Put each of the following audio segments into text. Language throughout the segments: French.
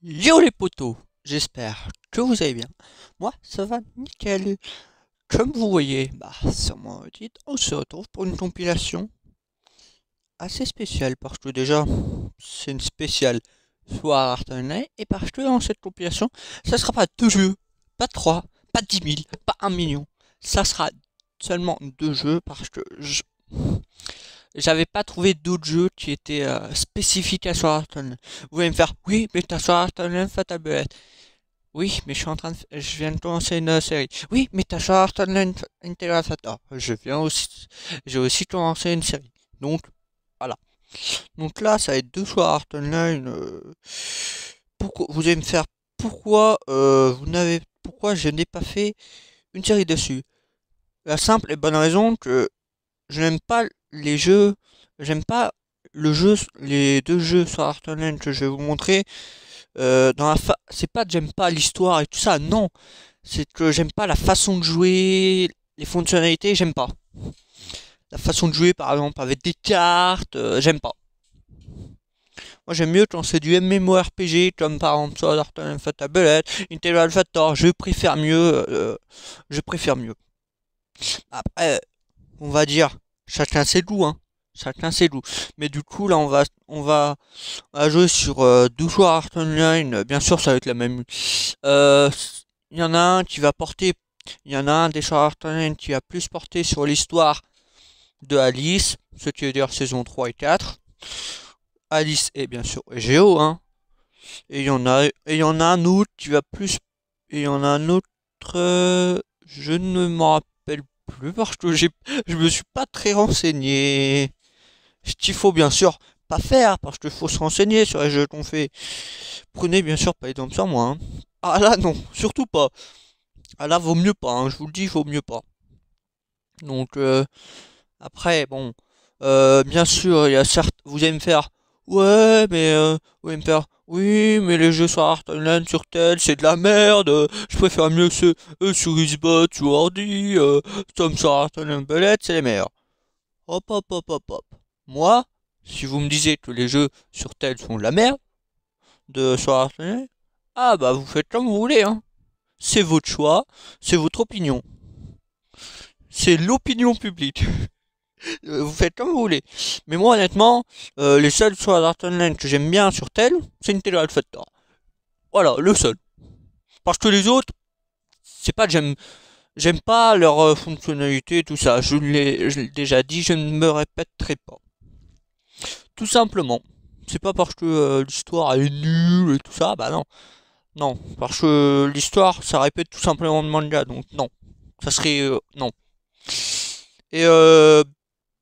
Yo les potos, j'espère que vous allez bien. Moi, ça va nickel. Comme vous voyez, sur mon titre, on se retrouve pour une compilation assez spéciale parce que déjà, c'est une spéciale Sword Art Online et parce que dans cette compilation, ça sera pas deux jeux, pas trois, pas 10 000, pas 1 million. Ça sera seulement deux jeux parce que j'avais pas trouvé d'autres jeux qui étaient spécifiques à Sword Art Online. Vous allez me faire, oui, mais t'as Sword Art Online Fatal Bullet. Oui, mais je viens de commencer une série. Oui, mais t'as Sword Art Online Integral Sator. J'ai aussi commencé une série. Donc, voilà. Donc là, ça va être deux Sword Art Online. Pourquoi, vous allez me faire, pourquoi je n'ai pas fait une série dessus? La simple et bonne raison que je n'aime pas les jeux, j'aime pas les deux jeux Sword Art Online que je vais vous montrer. C'est pas que j'aime pas l'histoire et tout ça, non. C'est que j'aime pas la façon de jouer, les fonctionnalités, j'aime pas. La façon de jouer, par exemple, avec des cartes, j'aime pas. Moi, j'aime mieux quand c'est du MMORPG, comme par exemple Sword Art Online Fatal Bullet, Integral Factor, je préfère mieux. Après, on va dire, chacun ses goûts, hein. Chacun ses goûts. Mais du coup, là, on va jouer sur deux joueurs Art Online. Bien sûr, ça va être la même. Euh, Il y en a un qui va porter. Il y en a un des joueurs Art Online qui va plus porter sur l'histoire de Alice, ce qui veut dire saison 3 et 4. Alice et bien sûr Géo, hein. Et il y en a un autre qui va plus. Et il y en a un autre. Je ne m'en rappelle plus parce que je me suis pas très renseigné. Ce qu'il faut bien sûr pas faire, parce qu'il faut se renseigner sur les jeux qu'on fait. Prenez bien sûr pas exemple sur moi, hein. Ah là non, surtout pas. Ah là vaut mieux pas, hein, je vous le dis, vaut mieux pas. Donc après, bon, bien sûr, il y a certes, vous allez me faire, ouais, mais vous allez me faire, oui, mais les jeux sur Art Online sur tel, c'est de la merde. Je préfère mieux ceux sur Xbox, sur ordi, comme sur Art Online Bullet, c'est les meilleurs. Hop, hop, hop, hop, hop. Moi, si vous me disiez que les jeux sur tel sont de la merde, de sur Art Online, ah bah vous faites comme vous voulez, hein. C'est votre choix, c'est votre opinion. C'est l'opinion publique. Vous faites comme vous voulez. Mais moi, honnêtement, les seuls sur Art Online que j'aime bien sur tel, c'est Intel Alpha. Voilà, le seul. Parce que les autres, c'est pas que j'aime pas leur fonctionnalité, tout ça. Je l'ai déjà dit, je ne me répéterai pas. Tout simplement. C'est pas parce que l'histoire est nulle et tout ça, bah non. Non, parce que l'histoire, ça répète tout simplement le manga, donc non. Ça serait... non. Et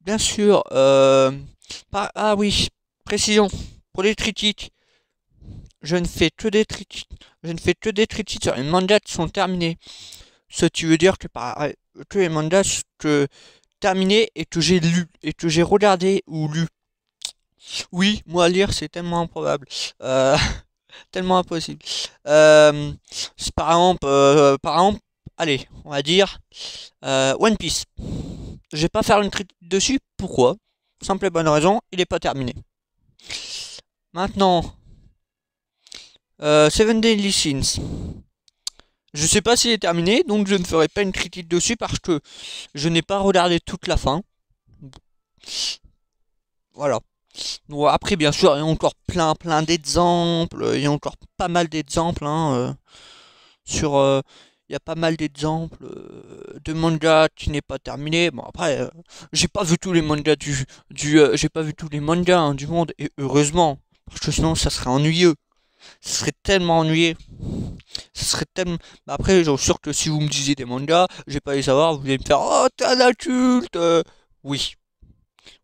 bien sûr, ah oui, précision. Pour les critiques, je ne fais que des critiques. Je ne fais que des critiques sur les mangas qui sont terminés. Ce qui veut dire que les mangas que terminés et que j'ai lu et que j'ai regardé ou lu. Oui, moi lire c'est tellement improbable. Euh, tellement impossible. Par exemple, allez, on va dire One Piece. Je vais pas faire une critique dessus. Pourquoi? Simple et bonne raison, il est pas terminé. Maintenant, Seven Deadly Sins. Je sais pas s'il est terminé, donc je ne ferai pas une critique dessus parce que je n'ai pas regardé toute la fin. Voilà. Bon, après, bien sûr, il y a encore plein d'exemples. Il y a encore pas mal d'exemples, hein, sur. Il y a pas mal d'exemples de mangas qui n'est pas terminé. Bon, après, j'ai pas vu tous les mangas j'ai pas vu tous les mangas hein, du monde, et heureusement, parce que sinon, ça serait ennuyeux. Ça serait tellement ennuyé. Ça serait tellement. Bah après, j'en suis sûr que si vous me disiez des mangas, je vais pas les savoir, vous allez me faire oh, t'es un adulte. Oui,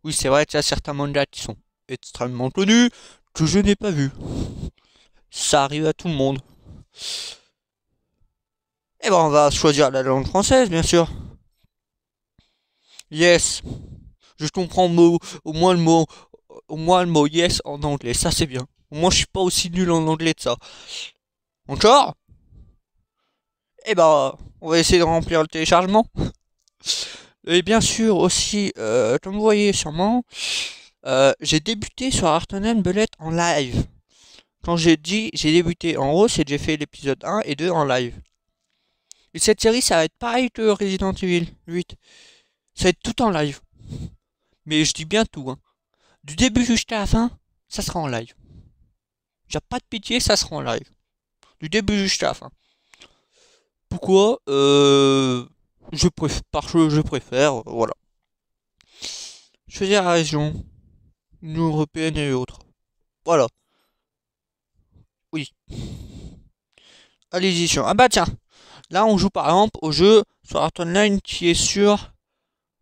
oui, c'est vrai qu'il y a certains mangas qui sont extrêmement connus que je n'ai pas vus. Ça arrive à tout le monde. Et ben, on va choisir la langue française, bien sûr. Yes, je comprends au moins le mot yes en anglais, ça c'est bien. Au moins, je suis pas aussi nul en anglais de ça. Encore? Et ben, on va essayer de remplir le téléchargement. Et bien sûr aussi, comme vous voyez sûrement, j'ai débuté sur Art Bullet en live. Quand j'ai dit j'ai débuté, en gros, c'est que j'ai fait l'épisode 1 et 2 en live. Et cette série, ça va être pareil que Resident Evil 8. Ça va être tout en live. Mais je dis bien tout, hein. Du début jusqu'à la fin, ça sera en live. J'ai pas de pitié, ça sera en live. Du début jusqu'à la fin. Pourquoi parce que je préfère, voilà. Choisir la région, Union Européenne et autres. Voilà, oui. Allégition. Ah bah tiens, là on joue par exemple au jeu sur Art Online qui est sur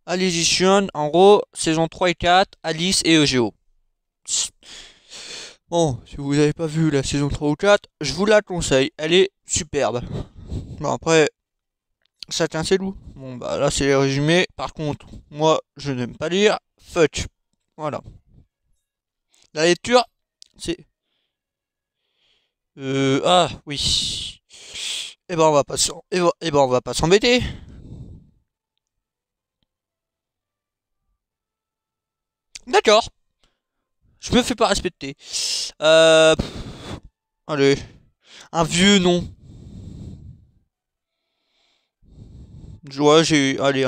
Allégition, en gros, saison 3 et 4, Alice et EGO. Bon, si vous n'avez pas vu la saison 3 ou 4, je vous la conseille, elle est superbe. Bon après, ça tient ses loups. Bon bah là c'est les résumés. Par contre, moi je n'aime pas lire. Fuck. Voilà. La lecture, c'est... Ah oui. Eh ben on va pas on va pas s'embêter. D'accord. Je me fais pas respecter. Allez. Un vieux nom. Ouais, j'ai... Allez,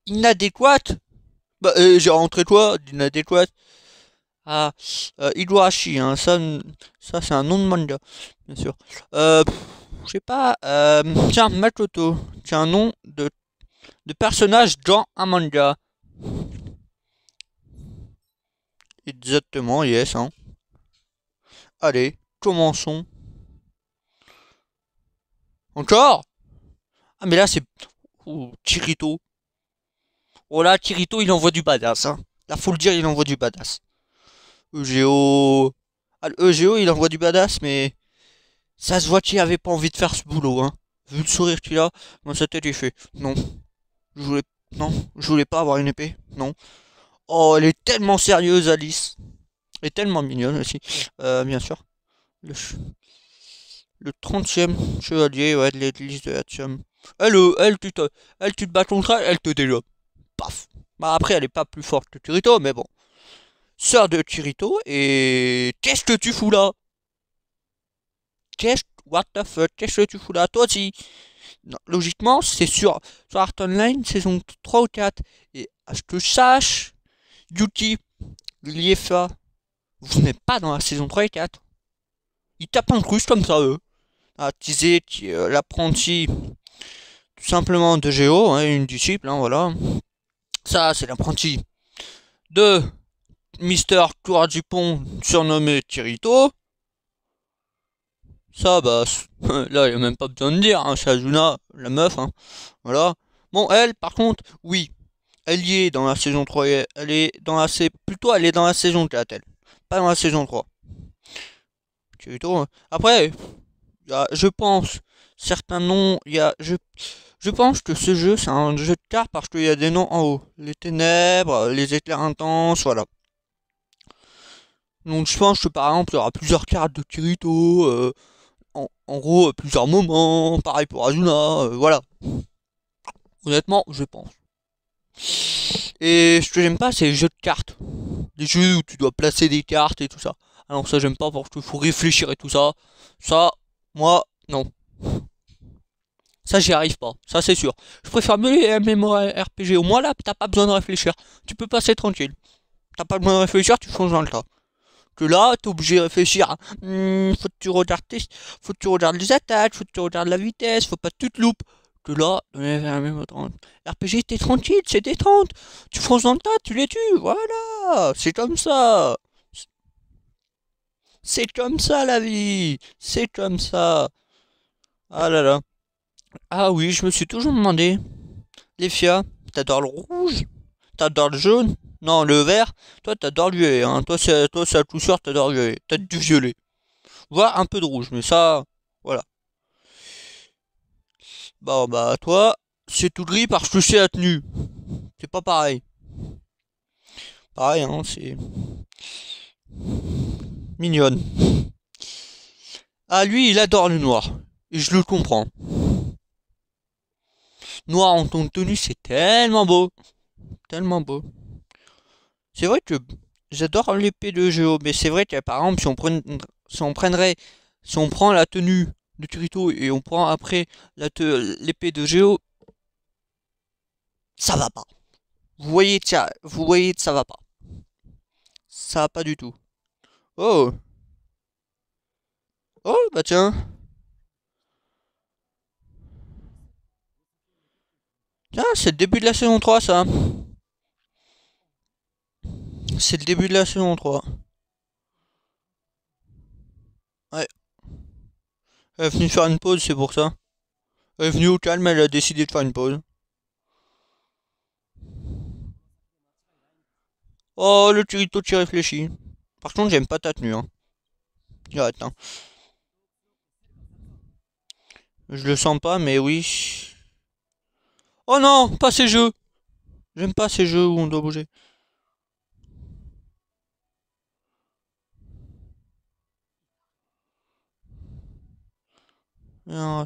inadéquate. Bah, j'ai rentré quoi d'inadéquate. Ah, Idohashi, hein, ça c'est un nom de manga, bien sûr. Je sais pas, tiens, Makoto, c'est un nom de personnage dans un manga. Exactement, yes, hein. Allez, commençons. Encore? Ah, mais là c'est... Ouh, Kirito. Oh là, Kirito, il envoie du badass, hein. Là, faut le dire, il envoie du badass. EGO... Ah, le EGO, il envoie du badass, mais... Ça se voit qu'il avait pas envie de faire ce boulot, hein. Vu le sourire qu'il a, dans sa tête, il fait... Non, je voulais... Non, je voulais pas avoir une épée, non. Oh, elle est tellement sérieuse, Alice. Elle est tellement mignonne aussi, bien sûr. Le, le 30e chevalier, ouais, de l'église de Hatcham. Elle, tu te bats contre elle, elle te délope. Paf. Bah après, elle est pas plus forte que Kirito, mais bon. Sœur de Kirito, et... Qu'est-ce que tu fous là? What the fuck? Qu'est-ce que tu fous là? Toi aussi. Non, logiquement, c'est sur Art Online, saison 3 ou 4. Et à ce que je sache, Yuki, Liefa, vous n'êtes pas dans la saison 3 et 4. Ils tapent un cruche comme ça, eux. Ah, Tizé, qui est l'apprenti, tout simplement de Géo, hein, une disciple, hein, voilà. Ça, c'est l'apprenti de Mister Courage Dupont, surnommé Kirito. Ça, bah, là, il n'y a même pas besoin de dire, hein, c'est Azuna, la meuf, hein, voilà. Bon, elle, par contre, oui, elle y est dans la saison 3, elle est dans la, plutôt, elle est dans la saison 4, elle, pas dans la saison 3. Kirito, hein. Après, je pense, certains noms, je pense que ce jeu, c'est un jeu de cartes parce qu'il y a des noms en haut. Les ténèbres, les éclairs intenses, voilà. Donc je pense que par exemple, il y aura plusieurs cartes de Kirito, en gros, plusieurs moments, pareil pour Azuna, voilà. Honnêtement, je pense. Et ce que j'aime pas, c'est les jeux de cartes. Les jeux où tu dois placer des cartes et tout ça. Alors ça, j'aime pas parce qu'il faut réfléchir et tout ça. Ça, moi, non. Ça, j'y arrive pas. Ça, c'est sûr. Je préfère mieux les MMORPG. Au moins là, t'as pas besoin de réfléchir. Tu peux passer tranquille. T'as pas besoin de réfléchir, tu fonces dans le tas. Que là, t'es obligé de réfléchir. Faut que tu regardes faut que tu regardes les attaques, faut que tu regardes la vitesse, faut pas que tu te loupes. Que là, RPG, t'es tranquille, c'est détente. Tu fonces dans le tas, tu les tues. Voilà. C'est comme ça. C'est comme ça la vie. C'est comme ça. Ah là là. Ah oui, je me suis toujours demandé. Les FIA, t'adores le rouge? T'adores le jaune? Non, le vert? Toi, t'adores le violet, hein. Toi, c'est à coup sûr, t'adores le violet. T'as du violet. Voire un peu de rouge, mais ça, voilà. Bah, toi, c'est tout gris parce que c'est la tenue. C'est pas pareil. Pareil, hein, c'est mignonne. Ah, lui, il adore le noir. Et je le comprends. Noir en ton tenue, c'est tellement beau. Tellement beau. C'est vrai que J'adore l'épée de Géo, mais c'est vrai que par exemple, si on prend la tenue de Kirito et on prend après l'épée de Géo, ça va pas. Vous voyez que ça va pas. Ça va pas du tout. Oh, oh, bah tiens. Tiens, c'est le début de la saison 3 ça. C'est le début de la saison 3. Ouais, elle est venue faire une pause, c'est pour ça. Elle est venue au calme, elle a décidé de faire une pause. Oh, le Kirito t'y réfléchit. Par contre, j'aime pas ta tenue, hein. Arrête, hein. Je le sens pas, mais oui. Oh non, pas ces jeux. J'aime pas ces jeux où on doit bouger. Ah,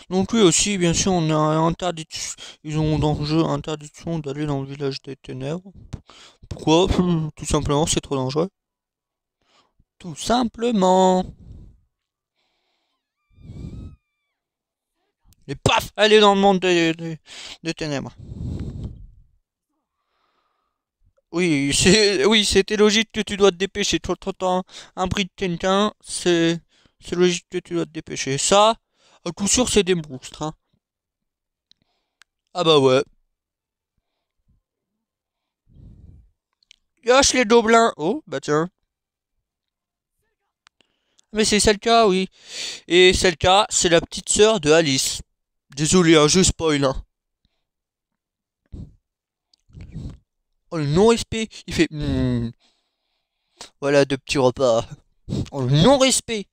donc lui aussi, bien sûr, on a interdiction. Ils ont dans le jeu interdiction d'aller dans le village des ténèbres. Pourquoi? Tout simplement, c'est trop dangereux. Tout simplement. Et paf, elle est dans le monde des ténèbres. Oui, c'était logique que tu dois te dépêcher. Trop un prix de quelqu'un, c'est logique que tu dois te dépêcher. Ça, à coup sûr, c'est des monstres, hein. Ah bah ouais. Lâche les gobelins. Oh, bah tiens. Mais c'est Selka, oui. Et Selka, c'est la petite sœur de Alice. Désolé, hein, je spoil, hein. Oh, le non-respect, il fait... voilà, deux petits repas. Oh, le non-respect.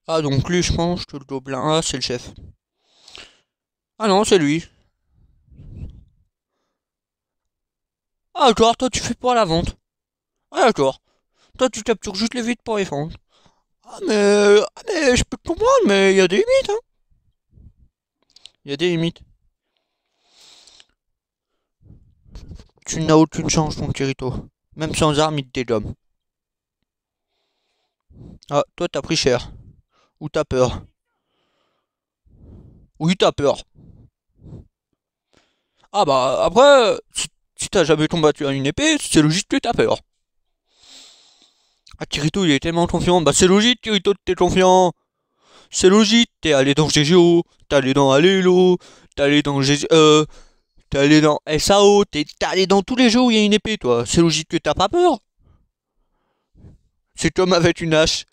Ah, donc lui, je pense que le gobelin... Ah, c'est le chef. Ah non, c'est lui. Ah, d'accord, toi, tu fais pas la vente. Ah, d'accord. Toi, tu captures juste les vides pour les vendre. Ah, mais je peux te comprendre, mais il y a des limites, hein. Il y a des limites. Tu n'as aucune chance, ton Kirito. Même sans armes, il te dégomme. Ah, toi, t'as pris cher. Ou t'as peur. Oui, t'as peur. Ah bah, après, si t'as jamais combattu à une épée, c'est logique que t'as peur. Ah, Kirito, il est tellement confiant. Bah, c'est logique, Kirito, que t'es confiant. C'est logique, t'es allé dans GGO, t'es allé dans Alelo, t'es allé dans t'es allé dans SAO, t'es allé dans tous les jeux où il y a une épée, toi. C'est logique que t'as pas peur. C'est comme avec une hache.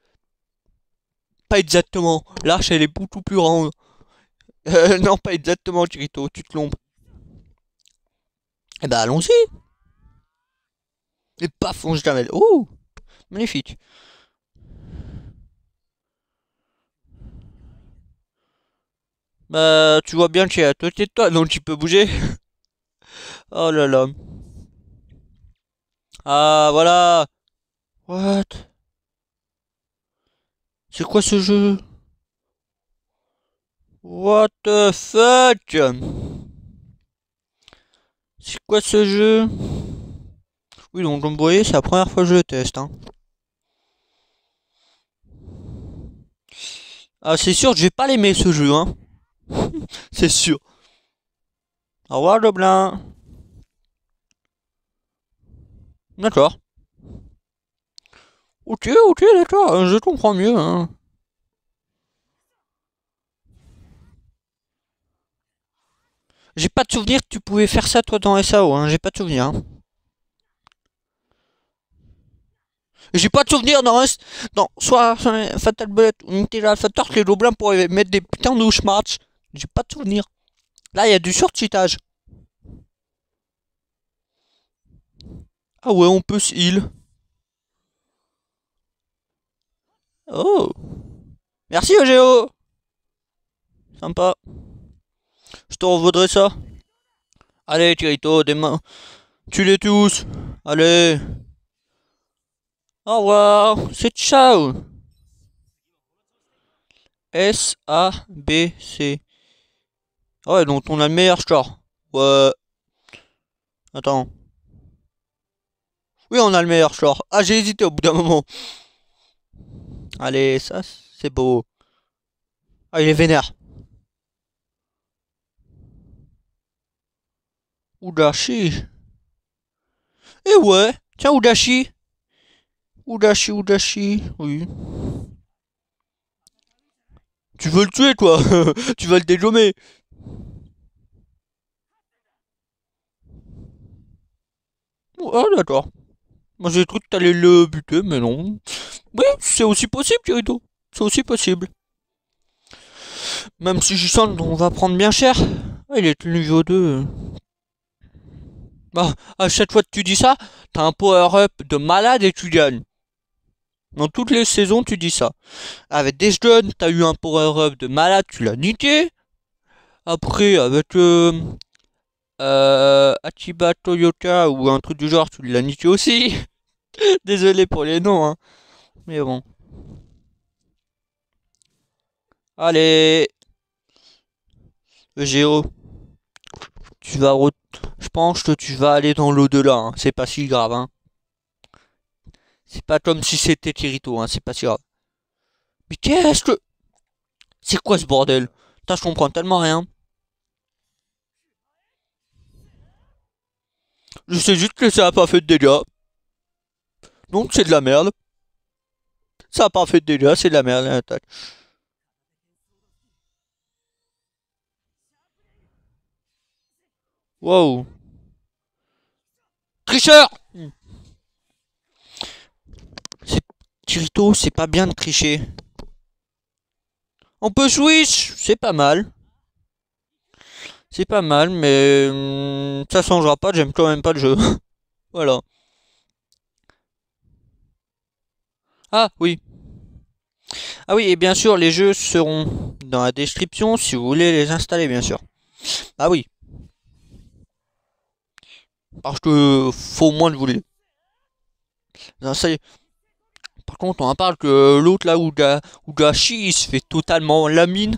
Pas exactement. L'arche, elle est beaucoup plus ronde. Non, pas exactement, Kirito, tu te trompes. Eh ben, allons-y. Et paf, on se jamais. Oh, magnifique. Bah, tu vois bien qu'il est à côté de toi, donc tu peux bouger. Oh là là. Ah, voilà. What? C'est quoi ce jeu? What the fuck? C'est quoi ce jeu? Oui, donc comme vous voyez, c'est la première fois que je le teste, hein. Ah, c'est sûr, je vais pas l'aimer ce jeu, hein. C'est sûr. Au revoir, Gobelin. D'accord. Ok, d'accord, je comprends mieux, hein. J'ai pas de souvenir que tu pouvais faire ça toi dans SAO, hein. J'ai pas de souvenir, hein. J'ai pas de souvenir dans soit Fatal Bullet ou Nintendo Alpha Torque, les gobelins pourraient mettre des putains de match. J'ai pas de souvenir. Là, il y a du surcheatage. Ah ouais, on peut se heal. Oh. Merci, OGO. Sympa. Je te revaudrai ça. Allez, Tirito, des mains. Tue-les tous. Allez. Au revoir. C'est ciao. S, A, B, C. Ah ouais, donc on a le meilleur score. Ouais. Attends. Oui, on a le meilleur short. Ah, j'ai hésité au bout d'un moment. Allez, ça, c'est beau. Ah, il est vénère. Udashi. Eh ouais. Tiens, Udashi. Udashi, Udashi. Oui. Tu veux le tuer, toi. Tu vas le dégommer. Ah, d'accord. Moi, j'ai cru que t'allais le buter, mais non. Oui, c'est aussi possible, Kirito. C'est aussi possible. Même si j'y sens on va prendre bien cher. Ah, il est niveau 2. Bah, à chaque fois que tu dis ça, t'as un power-up de malade et tu gagnes. Dans toutes les saisons, tu dis ça. Avec des jeunes, t'as eu un power-up de malade, tu l'as niqué. Après, avec Achiba Toyota ou un truc du genre, tu l'as niqué aussi. Désolé pour les noms, hein. Mais bon. Allez, Géo, tu vas... Je pense que tu vas aller dans l'au-delà, hein. C'est pas si grave, hein. C'est pas comme si c'était Kirito, hein. C'est pas si grave. Mais qu'est-ce que... C'est quoi ce bordel? Putain, je comprends tellement rien. Je sais juste que ça a pas fait de dégâts. Donc c'est de la merde. Ça a pas fait de dégâts, c'est de la merde, l'attaque. Wow. Tricheur! C'est... Kirito, c'est pas bien de tricher. On peut switch, c'est pas mal. C'est pas mal, mais ça changera pas, j'aime quand même pas le jeu. Voilà. Ah oui. Ah oui, et bien sûr, les jeux seront dans la description si vous voulez les installer, bien sûr. Ah oui, parce que faut au moins de vous les installer. Par contre, on en parle que l'autre là, Udashi, il se fait totalement la mine.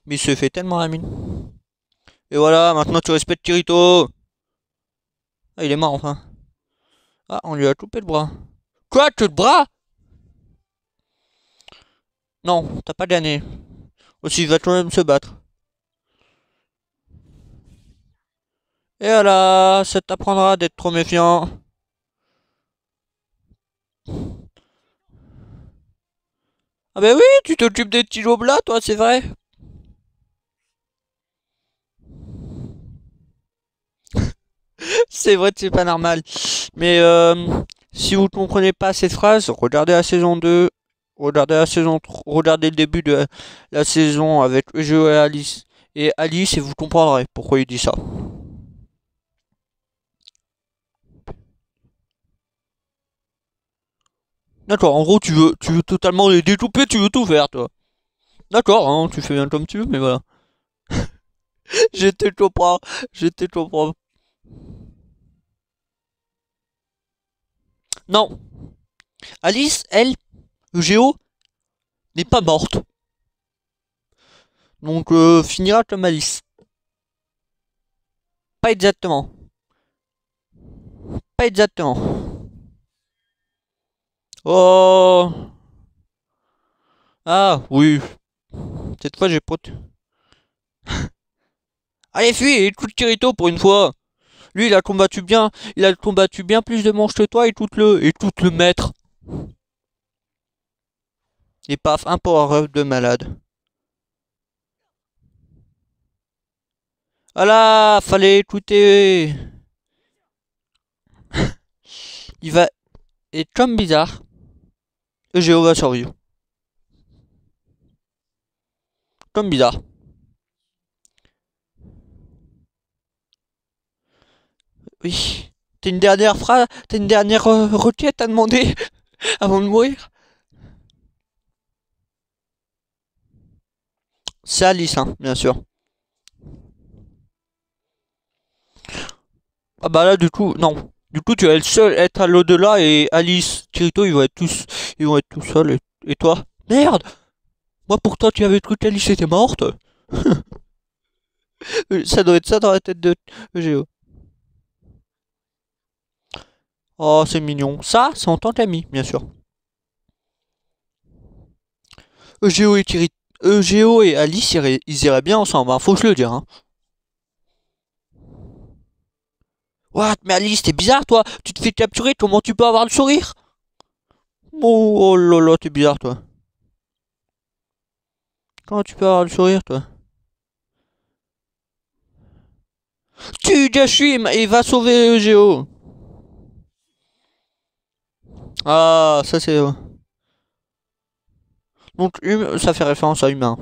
Mais il se fait tellement la mine. Et voilà, maintenant tu respectes Kirito. Ah, il est mort enfin. Ah, on lui a coupé le bras. Quoi, tout le bras? Non, t'as pas gagné. Aussi, il va quand même se battre. Et voilà, ça t'apprendra d'être trop méfiant. Ah bah oui, tu t'occupes des petits là, toi, c'est vrai. C'est vrai que c'est pas normal. Mais si vous ne comprenez pas cette phrase, regardez la saison 2, regardez la saison 3, regardez le début de la saison avec Eugeo et Alice et vous comprendrez pourquoi il dit ça. D'accord, en gros tu veux totalement les découper, tu veux tout faire toi. D'accord, hein, tu fais bien comme tu veux, mais voilà. Je te comprends, je te comprends. Non, Alice, elle, Eugeo, n'est pas morte. Donc finira comme Alice. Pas exactement. Pas exactement. Oh. Ah, oui. Cette fois, j'ai pas... Allez, fuis, écoute Kirito pour une fois. Lui, il a combattu bien plus de manches que toi, écoute le maître. Et paf, un power-up de malade. Ah là, fallait écouter. Il va être comme bizarre. Géo va survivre. Comme bizarre. Oui. T'as une dernière phrase, t'as une dernière requête à demander avant de mourir? C'est Alice, hein, bien sûr. Ah bah là, du coup, non. Du coup, tu vas être seul, être à l'au-delà et Alice, Kirito, ils vont être tous seuls. Et toi? Merde! Moi, pourtant, tu avais cru qu'Alice était morte. Ça doit être ça dans la tête de Géo. Oh, c'est mignon. Ça, c'est en tant qu'ami, bien sûr. Géo et Thierry... Géo et Alice, ils iraient bien ensemble, hein, faut que je le dire. Hein. What? Mais Alice, t'es bizarre, toi. Tu te fais capturer, comment tu peux avoir le sourire? Oh, oh là là, t'es bizarre, toi. Comment tu peux avoir le sourire, toi? Tu Gashi et va sauver Géo. Ah, ça c'est... Donc, ça fait référence à humain.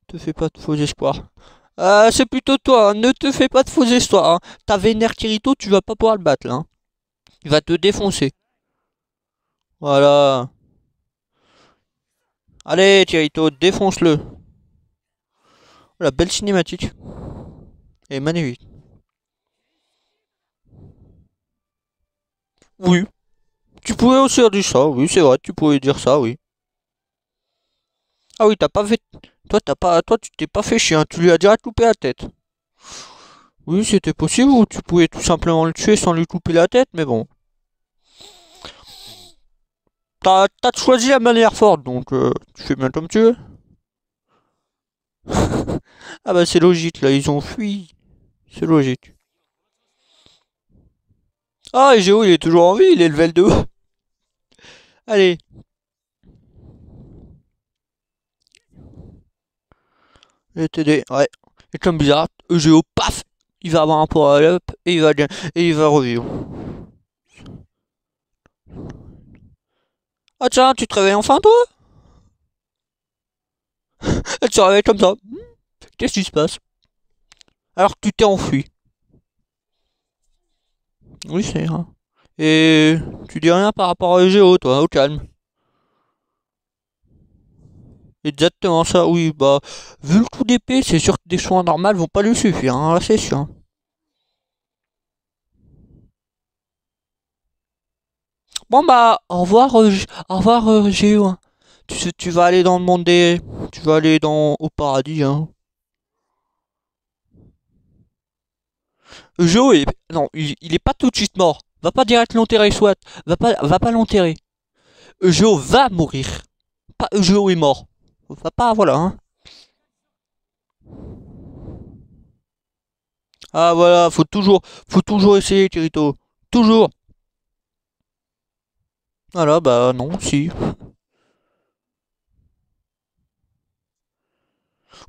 Te fais pas de faux espoirs. C'est plutôt toi, hein. Ne te fais pas de faux espoirs. Hein. T'as vénère Kirito, tu vas pas pouvoir le battre là. Hein. Il va te défoncer. Voilà. Allez, Kirito, défonce-le. La belle cinématique. Et magnifique. Oui. Tu pouvais aussi dire ça, oui, c'est vrai, tu pouvais dire ça, oui. Ah oui, t'as pas fait. Toi, tu t'es pas fait chier, hein. Tu lui as direct coupé la tête. Oui, c'était possible, ou tu pouvais tout simplement le tuer sans lui couper la tête, mais bon. T'as choisi la manière forte, donc tu fais bien comme tu veux. Ah bah c'est logique, là, ils ont fui. C'est logique. Ah, et Géo, il est toujours en vie, il est level 2. Allez. Je vais t'aider, ouais. Et comme bizarre, Géo, paf, il va avoir un power-up et et il va revivre. Ah tiens, tu te réveilles enfin toi? Elle se réveille comme ça. Qu'est-ce qui se passe? Alors que tu t'es enfui. Oui, c'est vrai. Et tu dis rien par rapport à Géo, toi, au calme. Exactement ça, oui, bah, vu le coup d'épée, c'est sûr que des soins normales vont pas lui suffire, hein, c'est sûr. Bon bah, au revoir Géo. Hein. Tu vas aller dans le monde des... Tu vas aller au paradis, hein. Géo est... Non, il est pas tout de suite mort. Va pas direct l'enterrer, soit. Va pas l'enterrer. Géo va mourir. Pas Géo est mort. Va pas, voilà, hein. Ah voilà, faut toujours essayer, Kirito. Toujours. Voilà, bah non, si.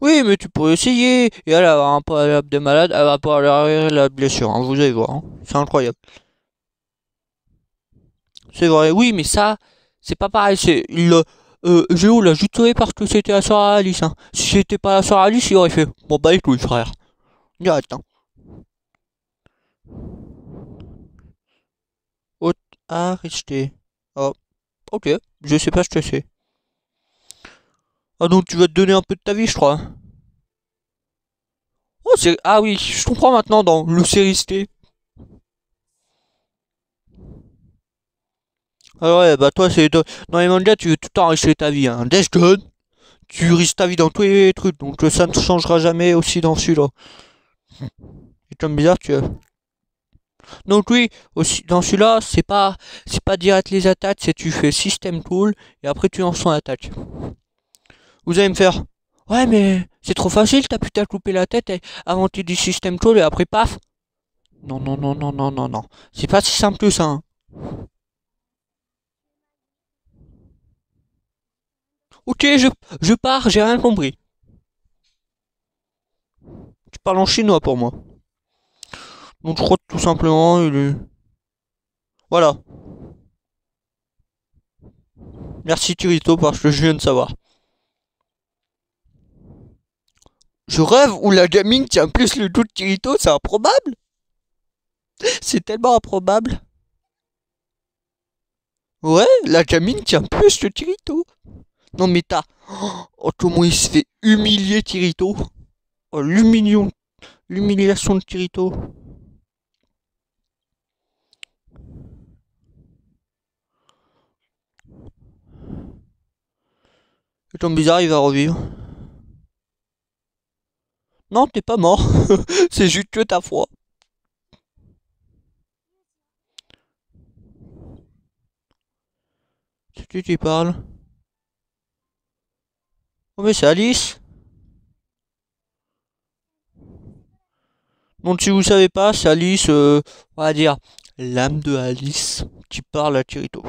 Oui, mais tu pourrais essayer. Et elle va avoir un poil de malade, elle va pouvoir lui arriver la blessure, hein, vous allez voir. Hein. C'est incroyable. C'est vrai, oui, mais ça, c'est pas pareil. Géo l'a juste sauvé parce que c'était la soeur à Alice. Hein. Si c'était pas la soeur à Alice, il aurait fait. Bon bah écoute, frère. Direct, hein. Haute à rester. Oh, ok, je sais pas ce que c'est. Ah donc tu vas te donner un peu de ta vie, je crois. Oh, c'est... Ah oui, je comprends maintenant dans le séristé. Ah ouais, bah toi, dans les mangas, tu veux tout enrichir ta vie. Hein. Death Gun, tu risques ta vie dans tous les trucs, donc ça ne changera jamais aussi dans celui-là. Et comme bizarre, tu... Donc oui, aussi dans celui-là, c'est pas direct les attaques, c'est tu fais system tool et après tu lances ton attaque. Vous allez me faire, ouais mais c'est trop facile, t'as pu t'as coupé la tête avant tu dis system tool et après paf. Non non non non non non non, c'est pas si simple que ça. Hein. Ok, je pars, j'ai rien compris. Tu parles en chinois pour moi. Donc je crois que tout simplement il est... Voilà. Merci Kirito parce que je viens de savoir. Je rêve où la gaming tient plus le dos de Kirito, c'est improbable. C'est tellement improbable. Ouais, la gamine tient plus que Kirito. Non mais t'as... Oh, comment il se fait humilier Kirito. Oh, l'humiliation de Kirito. C'est comme bizarre, il va revivre. Non, t'es pas mort. C'est juste que ta foi. qui tu parles? Oh mais c'est Alice. Donc si vous savez pas, c'est Alice, on va dire, l'âme de Alice qui parle à Kirito.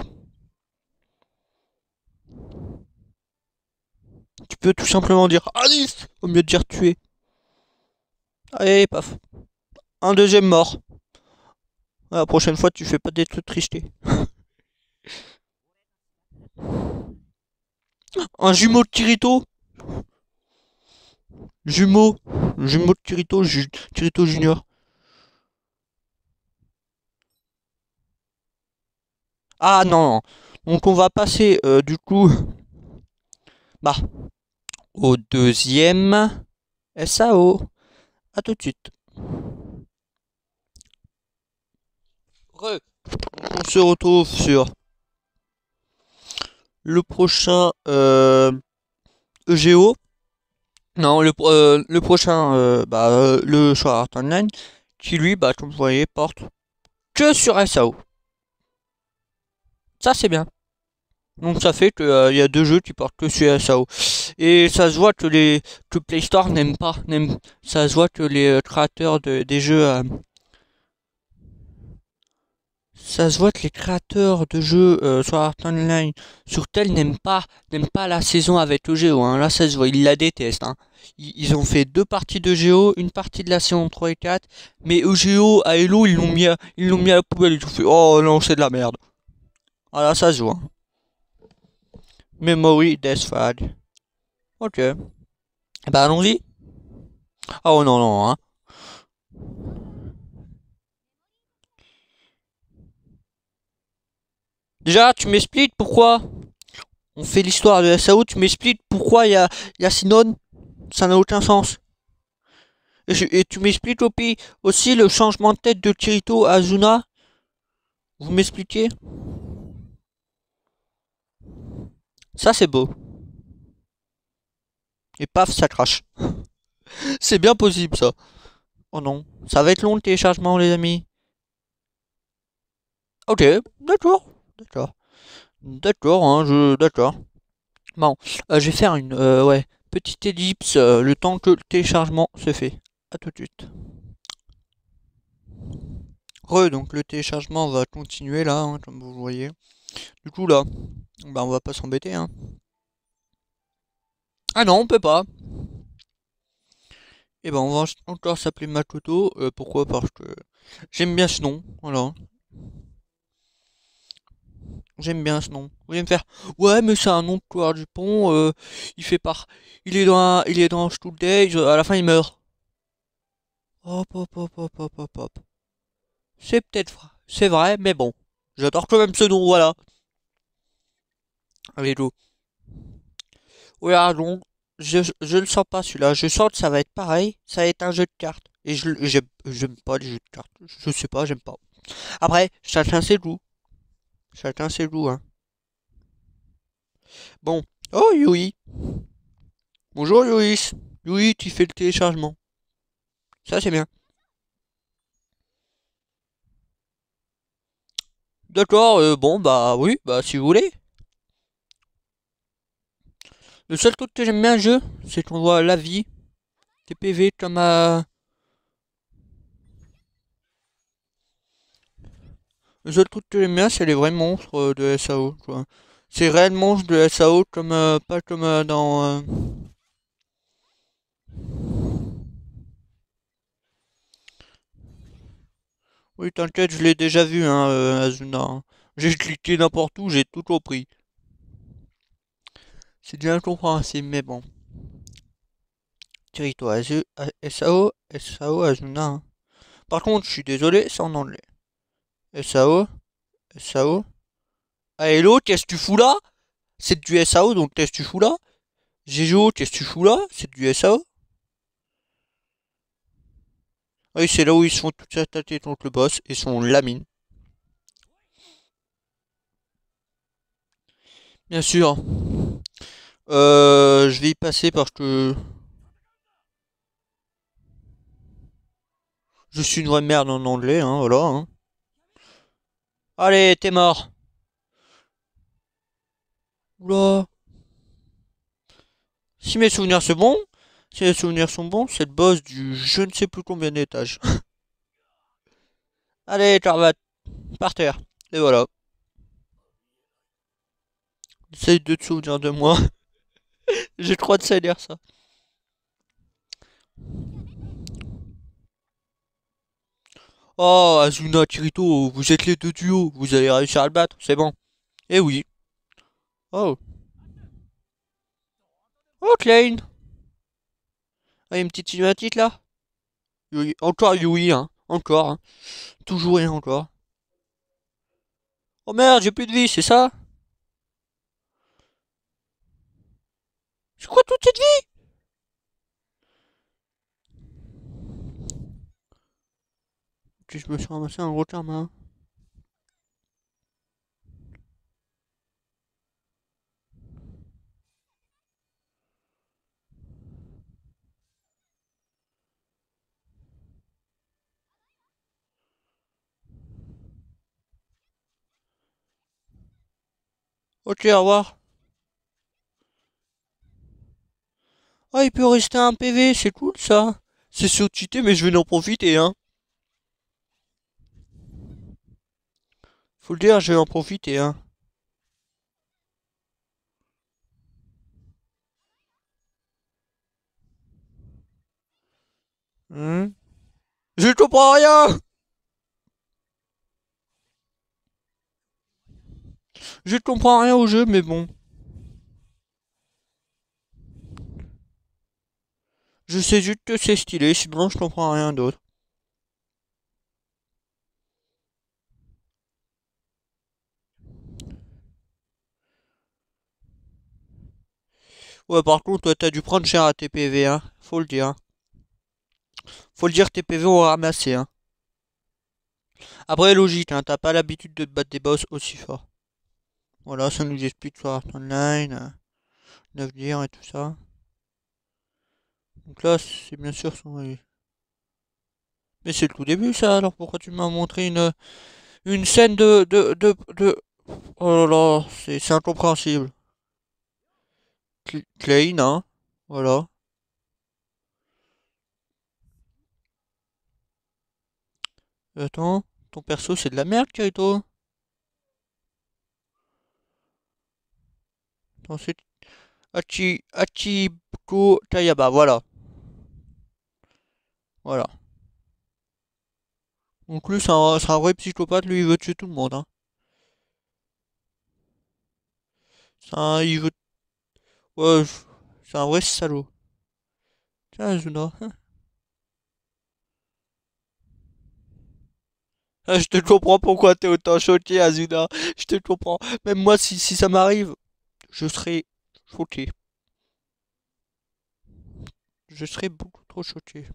Tu peux tout simplement dire Alice au mieux de dire tuer. Allez, paf. Un deuxième mort. La prochaine fois, tu fais pas des trucs trichetés. Un jumeau de Kirito. Jumeau. Jumeau de Kirito, Kirito Junior. Ah non. Donc on va passer du coup bah, au deuxième SAO. A tout de suite. On se retrouve sur le prochain EGO. Non, le prochain, le Sword Art Online, qui lui, bah, comme vous voyez, porte que sur SAO. Ça, c'est bien. Donc ça fait qu'il y a deux jeux qui portent que sur SAO. Et ça se voit que que Play Store n'aime pas. Ça se voit que les créateurs des jeux ça se voit que les créateurs de jeux sur Art Online sur tel n'aiment pas la saison avec EGO. Hein. Là, ça se voit, ils la détestent. Hein. Ils ont fait deux parties de Géo, une partie de la saison 3 et 4, mais EGO à Hello, ils l'ont mis à la poubelle. Ils ont fait, oh non, c'est de la merde. Voilà, ça se voit. Memory Death Flag. Ok. Bah allons-y. Oh non, non, hein. Déjà, tu m'expliques pourquoi on fait l'histoire de SAO, tu m'expliques pourquoi il y a Sinon. Ça n'a aucun sens. Et tu m'expliques aussi le changement de tête de Kirito à Azuna. Vous m'expliquez? Ça c'est beau. Et paf, ça crache. C'est bien possible ça. Oh non. Ça va être long le téléchargement les amis. Ok, d'accord. D'accord. D'accord, hein, D'accord. Bon, je vais faire une ouais, petite ellipse le temps que le téléchargement se fait. A tout de suite. Donc le téléchargement va continuer là, hein, comme vous le voyez. Du coup là, bah on va pas s'embêter, hein. Ah non, on peut pas. Et ben on va encore s'appeler Makoto. Pourquoi? Parce que j'aime bien ce nom. Voilà. J'aime bien ce nom. Vous allez me faire. Ouais, mais c'est un nom de couloir du pont. Il fait par. Il est dans Stool Days. À la fin, il meurt. Hop, hop, hop, hop, hop, hop, hop. C'est peut-être vrai. C'est vrai, mais bon. J'adore quand même ce nom, voilà. Allez, go. Voilà, donc. Je le sens pas celui-là. Je sens que ça va être pareil. Ça va être un jeu de cartes. Et j'aime pas les jeux de cartes. Je sais pas, j'aime pas. Après, chacun ses goûts. Chacun ses goûts, hein. Bon. Oh, Yui. Bonjour, Yui. Yui, tu fais le téléchargement. Ça, c'est bien. D'accord, bon, bah oui, bah si vous voulez. Le seul truc que j'aime bien le jeu, c'est qu'on voit la vie, tes PV comme à... Le seul truc que j'aime bien, c'est les vrais monstres de SAO, quoi. C'est réels monstres de SAO, comme, pas comme dans... Oui, t'inquiète, je l'ai déjà vu, hein, Azuna. Hein. J'ai cliqué n'importe où, j'ai tout compris. C'est bien compréhensible, mais bon. Territoire SAO, SAO Azuna. Hein. Par contre, je suis désolé, c'est en anglais. SAO, SAO. Ah, hello, qu'est-ce que tu fous là? C'est du SAO, donc qu'est-ce que tu fous là? Jejo, qu'est-ce que tu fous là? C'est du SAO? Oui, c'est là où ils se font tout attaquer contre le boss et son lamine. Bien sûr. Je vais y passer parce que je suis une vraie merde en anglais, hein, voilà. Hein. Allez, t'es mort. Oula. Si mes souvenirs sont bons, si les souvenirs sont bons, c'est le boss du je ne sais plus combien d'étages. Allez, Tarvat, par terre. Et voilà. Essaye de te souvenir de moi. J'ai trop de salaire, ça. Oh, Azuna, Kirito, vous êtes les deux duos. Vous allez réussir à le battre, c'est bon. Eh oui. Oh. Oh, Klein. Ah, y a une petite cinématique là. Yui. Encore Yui, hein. Encore, hein. Toujours et encore. Oh merde, j'ai plus de vie, c'est ça? C'est quoi toute cette vie? Si je me suis ramassé un gros terme, hein. Ok, au revoir. Ah, il peut rester un PV, c'est cool ça. C'est surcheaté, mais je vais en profiter, hein. Faut le dire, je vais en profiter, hein. Hein. Je comprends rien. Je comprends rien au jeu, mais bon. Je sais juste que c'est stylé, sinon je comprends rien d'autre. Ouais, par contre, toi, t'as dû prendre cher à tes PV, hein. Faut le dire. Faut le dire, tes PV ont ramassé, hein. Après, logique, hein, t'as pas l'habitude de te battre des boss aussi forts. Voilà, ça nous explique sur Art Online, 9 dire et tout ça. Donc là, c'est bien sûr son... Mais c'est le tout début, ça, alors pourquoi tu m'as montré une scène de... Oh là là, c'est incompréhensible. Klein, hein. Voilà. Attends, ton perso, c'est de la merde, Kirito. Attends, c'est... Achiko Tayaba, voilà. Voilà. Donc lui, c'est un vrai psychopathe, lui, il veut tuer tout le monde, hein. Il veut... Ouais, c'est un vrai salaud. Tiens, Azuna. Ah, je te comprends pourquoi t'es autant choqué, Azuna. Je te comprends. Même moi, si ça m'arrive, je serais choqué. Je serais beaucoup trop choqué.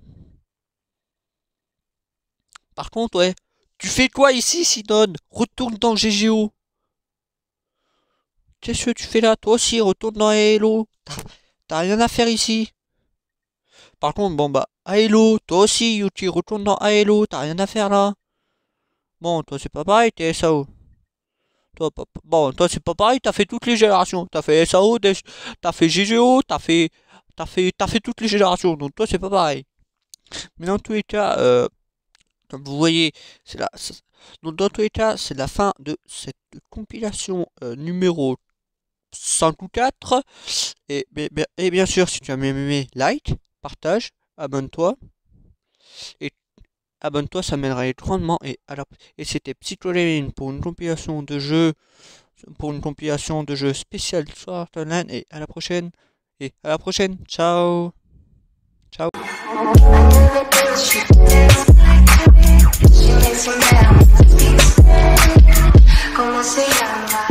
Par contre, ouais. Tu fais quoi ici, Sidon? Retourne dans GGO. Qu'est-ce que tu fais là? Toi aussi, retourne dans Hello. T'as rien à faire ici. Par contre, bon bah, Hello, toi aussi, Yuti, retourne dans Hello. T'as rien à faire là. Bon, toi c'est pas pareil, t'es SAO. Bon, toi c'est pas pareil, t'as fait toutes les générations. T'as fait SAO, t'as fait GGO, t'as fait toutes les générations. Donc toi c'est pas pareil. Mais dans tous les cas, comme vous voyez, donc dans tous les cas, c'est la fin de cette compilation numéro 5 ou 4. Et bien sûr, si tu as aimé, like, partage, abonne-toi. Et abonne-toi, ça m'aiderait grandement. Et c'était Psycholine pour une compilation de jeux spécial sur Art Online. Et à la prochaine. Et à la prochaine. Ciao. Ciao. ¿Cómo se llama?